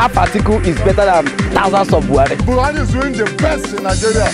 half Atiku is better than thousands of Buhari. Buhari is doing the best in Nigeria.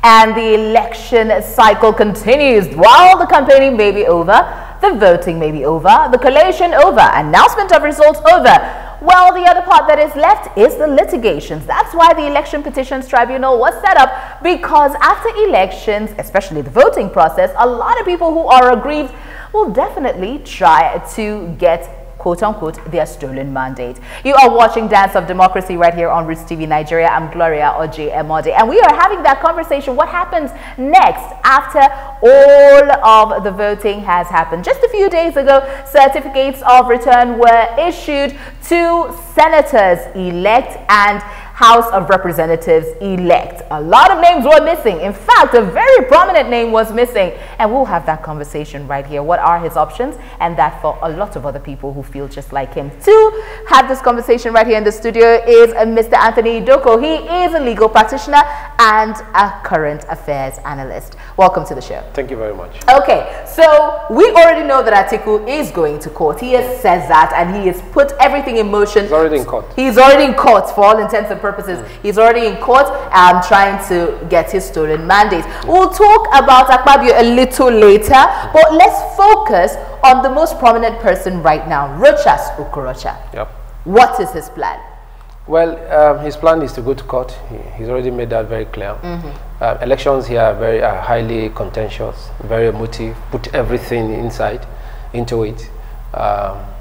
And the election cycle continues. While the campaigning may be over, the voting may be over, the collation over, announcement of results over. Well, the other part that is left is the litigations. That's why the Election Petitions Tribunal was set up, because after elections, especially the voting process, a lot of people who are aggrieved will definitely try to get quote-unquote their stolen mandate. You are watching Dance of Democracy right here on Roots TV Nigeria. I'm Gloria Oje-Emode, and we are having that conversation. What happens next after all of the voting has happened? Just a few days ago, certificates of return were issued to senators-elect and House of Representatives-elect. A lot of names were missing. In fact, a very prominent name was missing. And we'll have that conversation right here. What are his options? And that for a lot of other people who feel just like him. To have this conversation right here in the studio is Mr. Anthony Idoko. He is a legal practitioner and a current affairs analyst. Welcome to the show. Thank you very much. Okay, so we already know that Atiku is going to court. He has said that, and he has put everything in motion. He's already in court. He's already in court for all intents and purposes. He's already in court trying to get his stolen mandate. We'll talk about Akpabio a little later, but let's focus on the most prominent person right now, Rochas Okorocha. Yep. What is his plan? Well, his plan is to go to court. He's already made that very clear. Elections here are very highly contentious, very emotive. Put everything into it.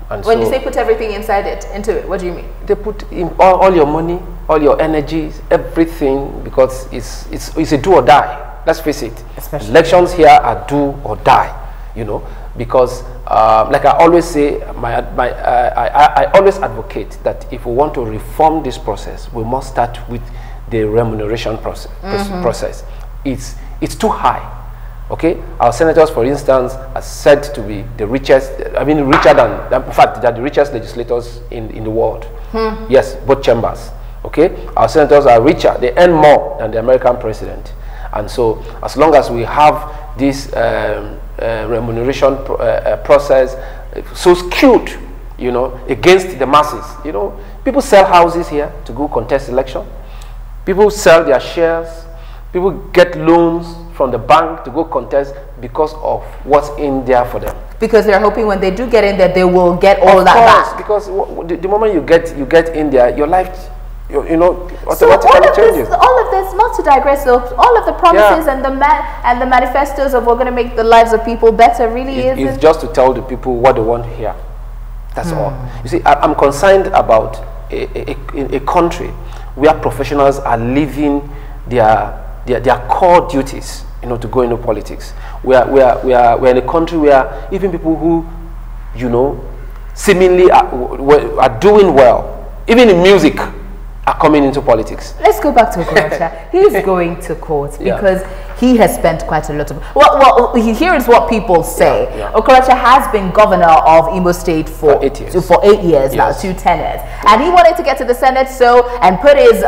And when you say put everything into it, what do you mean? They put in all your money, all your energies, everything, because it's a do or die. Let's face it. Especially elections here are do or die, you know, because like I always say, I always advocate that if we want to reform this process, we must start with the remuneration process. It's too high. Okay, our senators, for instance, are said to be the richest. I mean, richer than, in fact, they're the richest legislators in the world. Yes, both chambers. Okay, our senators are richer. They earn more than the American president. And so, as long as we have this remuneration process so skewed, you know, against the masses, you know, people sell houses here to go contest election. People sell their shares. People get loans from the bank to go contest because of what's in there for them. Because they're hoping when they do get in there, they will get all that back. Because the moment you get in there, your life, you know, so automatically changes. All of this, not to digress, though, all of the promises and the manifestos of we're going to make the lives of people better really it's just to tell the people what they want to hear. That's all. You see, I'm concerned about a country where professionals are leaving their core duties, you know, to go into politics. We're in a country where even people who, you know, seemingly are doing well, even in music, are coming into politics. Let's go back to Okorocha. He's going to court because he has spent quite a lot of... Well, here is what people say. Okorocha has been governor of Imo State for 8 years. For 8 years now, 2 tenures. And he wanted to get to the Senate and put his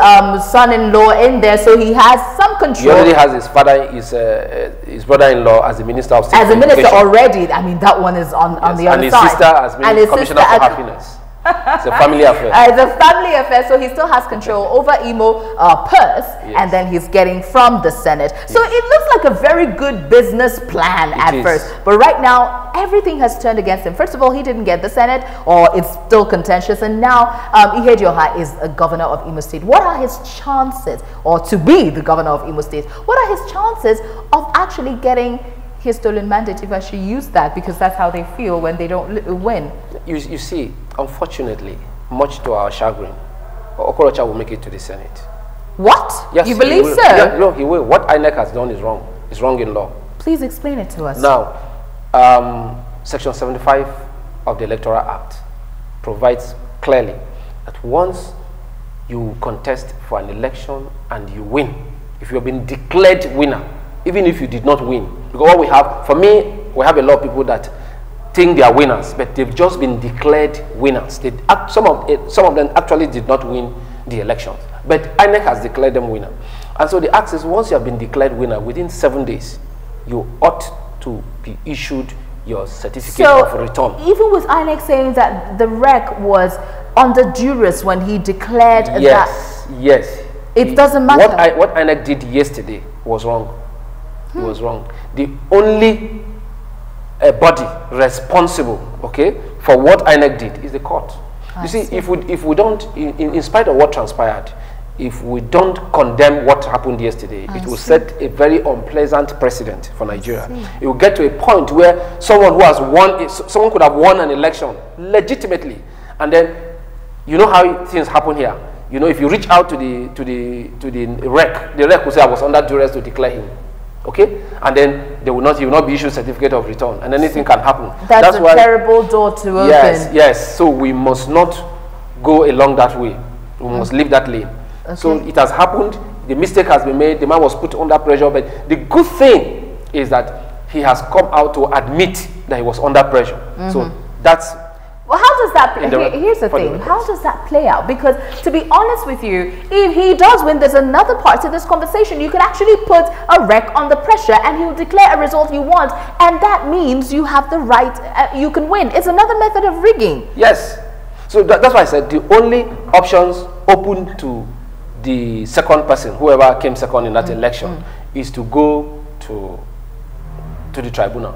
son-in-law in there, so he has some control. He already has his father, his brother-in-law as the Minister of State. As a minister already. I mean, that one is on the other side. And his sister as Commissioner for Happiness. It's a family affair. It's a family affair, so he still has control over Imo purse, and then he's getting from the Senate. So it looks like a very good business plan at first. But right now, everything has turned against him. First of all, he didn't get the Senate, or it's still contentious. And now, Ihedioha is a governor of Imo State. What are his chances, or to be the governor of Imo State, what are his chances of actually getting his stolen mandate, if I should use that, because that's how they feel when they don't win? You see, unfortunately, much to our chagrin, Okorocha will make it to the Senate. What? Yes, you believe so? Yeah, no, he will. What INEC has done is wrong. It's wrong in law. Please explain it to us. Now, Section 75 of the Electoral Act provides clearly that once you contest for an election and you win, if you have been declared winner, even if you did not win, because what we have, for me, we have a lot of people that think they are winners, but they've just been declared winners. Some of them actually did not win the elections, but INEC has declared them winner. And so the act says once you have been declared winner, within 7 days, you ought to be issued your certificate of return. Even with INEC saying that the rec was under duress when he declared that. Yes. It doesn't matter. What INEC did yesterday was wrong. It was wrong. The only body responsible, okay, for what INEC did is the court. You see, if we don't, in spite of what transpired, if we don't condemn what happened yesterday, it will set a very unpleasant precedent for Nigeria. It will get to a point where someone who has won, someone could have won an election legitimately, and then you know how things happen here. You know, if you reach out to the rec, the rec will say I was under duress to declare him. Okay, and then he will not be issued certificate of return, and anything can happen. That's a terrible door to open. Yes. So we must not go along that way. We must leave that lane. Okay. So it has happened. The mistake has been made. The man was put under pressure. But the good thing is that he has come out to admit that he was under pressure. So that's. Well, how does that play? Here's the thing. How does that play out? Because to be honest with you, if he does win, there's another part to this conversation. You could actually put a rec on the pressure and he will declare a result you want. And that means you have the right, you can win. It's another method of rigging. Yes. So that's why I said the only options open to the second person, whoever came second in that election, is to go to the tribunal.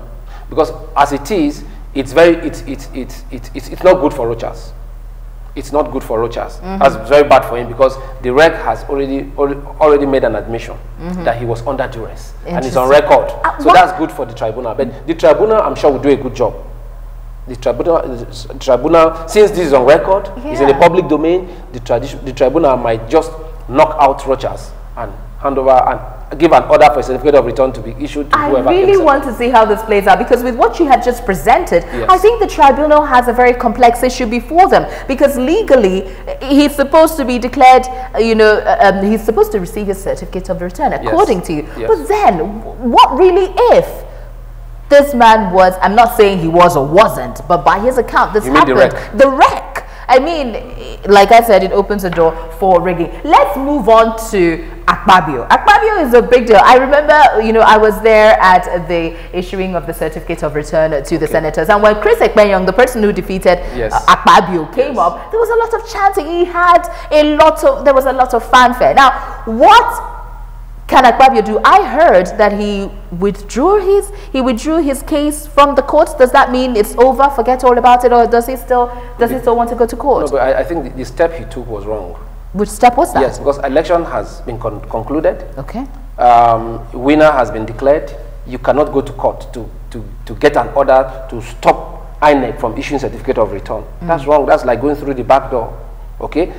Because as it is, it's not good for Rochas. It's not good for Rochas. That's very bad for him because the rec has already made an admission that he was under duress and it's on record. So that's good for the tribunal. But the tribunal, I'm sure, will do a good job. The tribunal, since this is on record, it's in the public domain. The tribunal might just knock out Rochas and hand over and give an order for a certificate of return to be issued to whoever. I really want to see how this plays out because with what you had just presented, yes. I think the tribunal has a very complex issue before them because legally he's supposed to be declared, he's supposed to receive his certificate of return according to you. Yes. But then, what really if this man was, I'm not saying he was or wasn't, but by his account, this happened. The rec. I mean, like I said, it opens a door for rigging. Let's move on to Akpabio. Akpabio is a big deal. I remember, I was there at the issuing of the certificate of return to the senators. And when Chris Ekpenyong, the person who defeated Akpabio, came up, there was a lot of chanting. There was a lot of fanfare. Now, what can Akpabio do? I heard that he withdrew his case from the court. Does that mean it's over? Forget all about it, or does he still want to go to court? No, but I think the step he took was wrong. Which step was that? Yes, because election has been concluded. Okay. Winner has been declared. You cannot go to court to get an order to stop INEC from issuing certificate of return. That's wrong. That's like going through the back door. Okay.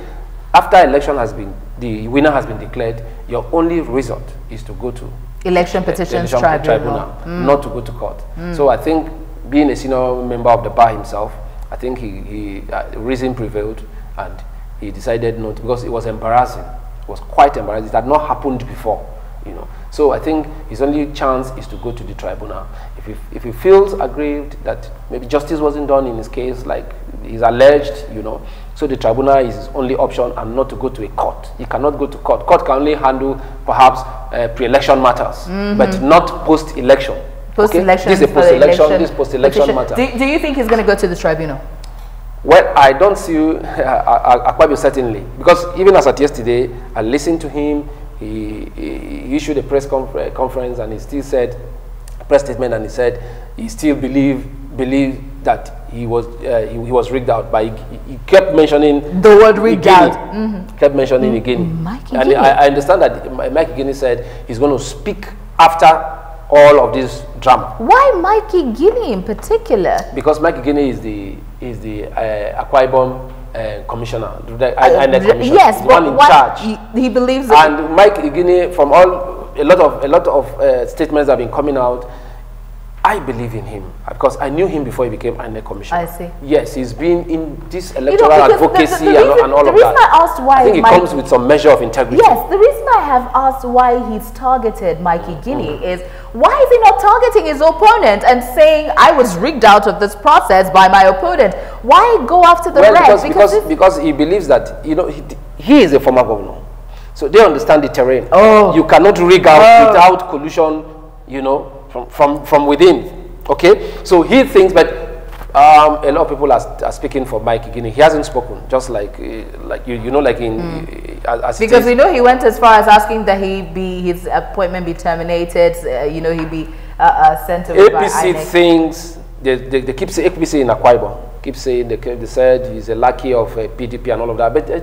After election has been, the winner has been declared, your only result is to go to election petitions tribunal, not to go to court. So I think being a senior member of the bar himself, I think he reason prevailed and he decided not, because it was embarrassing. It was quite embarrassing. It had not happened before, So I think his only chance is to go to the tribunal. If he feels aggrieved that maybe justice wasn't done in his case, like he's alleged, so the tribunal is his only option and not to go to a court. He cannot go to court. Court can only handle perhaps pre-election matters, but not post-election. Post-election. This is a post-election. This is post-election matter. Do you think he's going to go to the tribunal? Well, I don't see Akpabio certainly, because even as at yesterday, I listened to him. He issued a press conference and he still said, press statement, and he said he still believe that he was rigged out, but he kept mentioning the word rigged out. Kept mentioning again. And I understand that Mike Guinea said he's going to speak after all of this drama. Why Mikey Guinea in particular? Because Mikey Guinea is the Akwa Ibom commissioner, the INEC commissioner. Yes, but in charge. He believes. And Mike Guinea, from a lot of statements that have been coming out, I believe in him because I knew him before he became INEC commissioner. I see. Yes, he's been in this electoral advocacy and all of that. The reason I asked why, I think it comes with some measure of integrity. Yes, the reason I have asked why he's targeted Mikey Guinea is, why is he not targeting his opponent and saying, I was rigged out of this process by my opponent? Why go after the rest? Because he believes that, he is a former governor. So they understand the terrain. Oh. You cannot rig out without collusion, from within. Okay, so he thinks, but a lot of people are speaking for Mike Igini. He hasn't spoken, just like you know, like in as because we know he went as far as asking that his appointment be terminated. You know, he be sent away by APC INEC. thinks they keep saying APC in Akwa Ibom. Keep saying they said he's a lackey of PDP and all of that. But I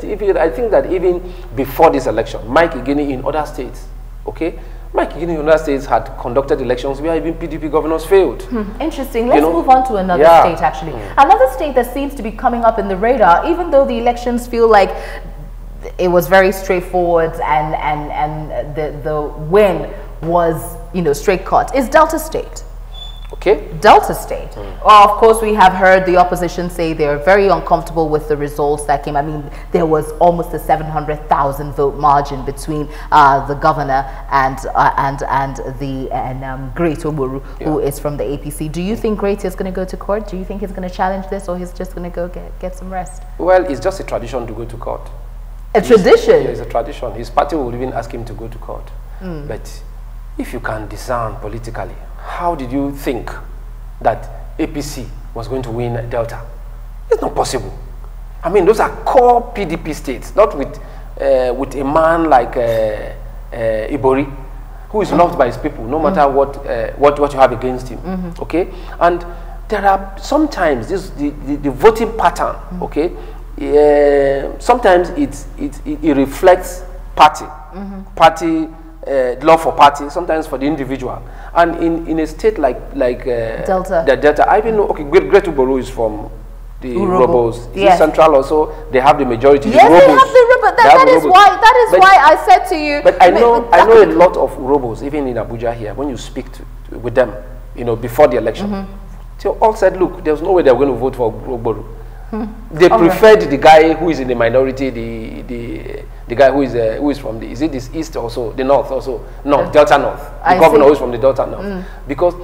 think that even before this election, Mike Igini in other states, okay, Mike Igini in other states had conducted elections where even PDP governors failed. Interesting. Let's move on to another state, actually. Another state that seems to be coming up in the radar, even though the elections feel like it was very straightforward and the win was, you know, straight cut, is Delta State. Okay. Delta State. Well, of course, we have heard the opposition say they're very uncomfortable with the results that came. I mean, there was almost a 700,000 vote margin between the governor and Great Oboru, who is from the APC. Do you think Great is going to go to court? Do you think he's going to challenge this, or he's just going to go get some rest? Well, it's just a tradition to go to court. A tradition? Yeah, it's a tradition. His party will even ask him to go to court. But if you can discern politically, how did you think that APC was going to win Delta? It's not possible. I mean, those are core PDP states, not with a man like Ibori, who is loved by his people, no matter what you have against him. Okay, and there are sometimes the voting pattern. Okay, sometimes it reflects party. Love for party, sometimes for the individual, and in a state like Delta, I even know. Okay, Great Uboru is from the Urobos. Yes. Central also, they have the majority. Yes, they have the Urobos. That is why I said to you. But I know a lot of Urobos, even in Abuja here. When you speak with them, you know, before the election, they all said, look, there's no way they're going to vote for Uboru. They preferred the guy who is in the minority, the guy who is from is it this east also, the north also? No, Delta North. The governor who is from the Delta North. Because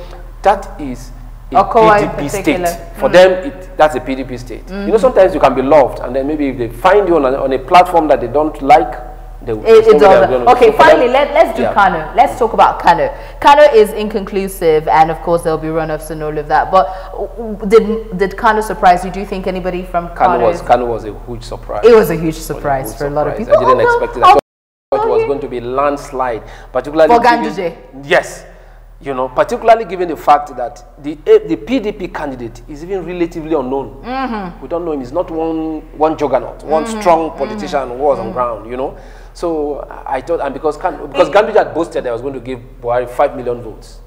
that is a PDP state. For them, that's a PDP state. You know, sometimes you can be loved, and then maybe if they find you on a platform that they don't like, okay, finally, let's do Kano. Let's talk about Kano. Kano is inconclusive, and of course there'll be runoffs and all of that. But did Kano surprise you? Do you think anybody from Kano was a huge surprise. It was a huge surprise for a lot of people. I didn't expect it. I thought it was going to be a landslide, particularly for Ganduje. Yes. You know, particularly given the fact that the PDP candidate is even relatively unknown. We don't know him. He's not one juggernaut, one strong politician who was on ground, you know. So I thought, and because Ganduje had boasted that I was going to give Buhari 5 million votes.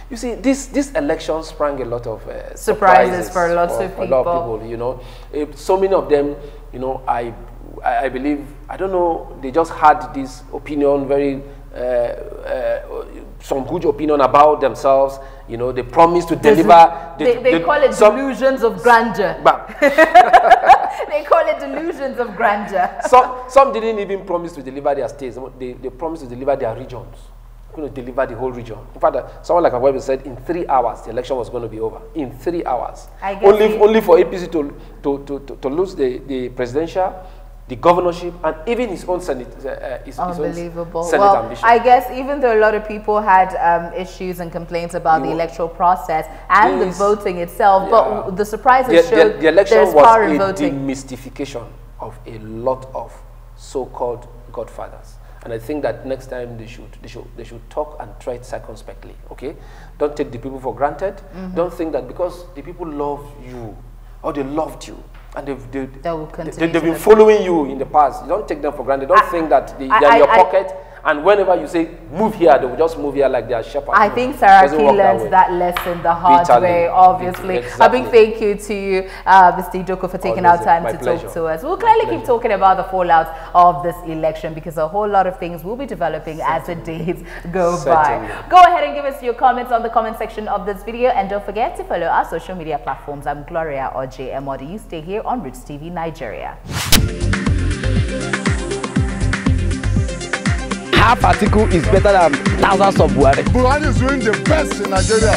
You see, this election sprang a lot of surprises for a lot of people, you know. So many of them, you know, I believe, I don't know, they just had this opinion, very some good opinion about themselves. You know, they promised to deliver. They call it delusions of grandeur. They call it delusions of grandeur. Some didn't even promise to deliver their states. They promised to deliver their regions. They're going to deliver the whole region. In fact, someone like Abuja said in 3 hours the election was going to be over. In 3 hours. Only for APC to lose the presidential, the governorship, and even his own Senate, unbelievable. Senate well, ambition. I guess even though a lot of people had issues and complaints about the electoral process and the voting itself, but the surprises showed the election there's was power in a voting. demystification of a lot of so-called godfathers. And I think that next time they should talk and tread circumspectly. Okay, don't take the people for granted. Don't think that because the people love you or they loved you, and they've been following you in the past. You don't take them for granted. Don't think that they're in your pocket, and whenever you say move here, they will just move here like they are shepherds. I think Saraki learned that lesson the hard way, obviously. Exactly. A big thank you to you, Mr. Idoko, for taking our time to talk to us. We'll clearly keep talking about the fallout of this election, because a whole lot of things will be developing as the days go by. Go ahead and give us your comments on the comment section of this video, and don't forget to follow our social media platforms. I'm Gloria Ojemodi. You stay here on Roots TV Nigeria. Half article is better than thousands of Buhari. Buhari is doing the best in Nigeria.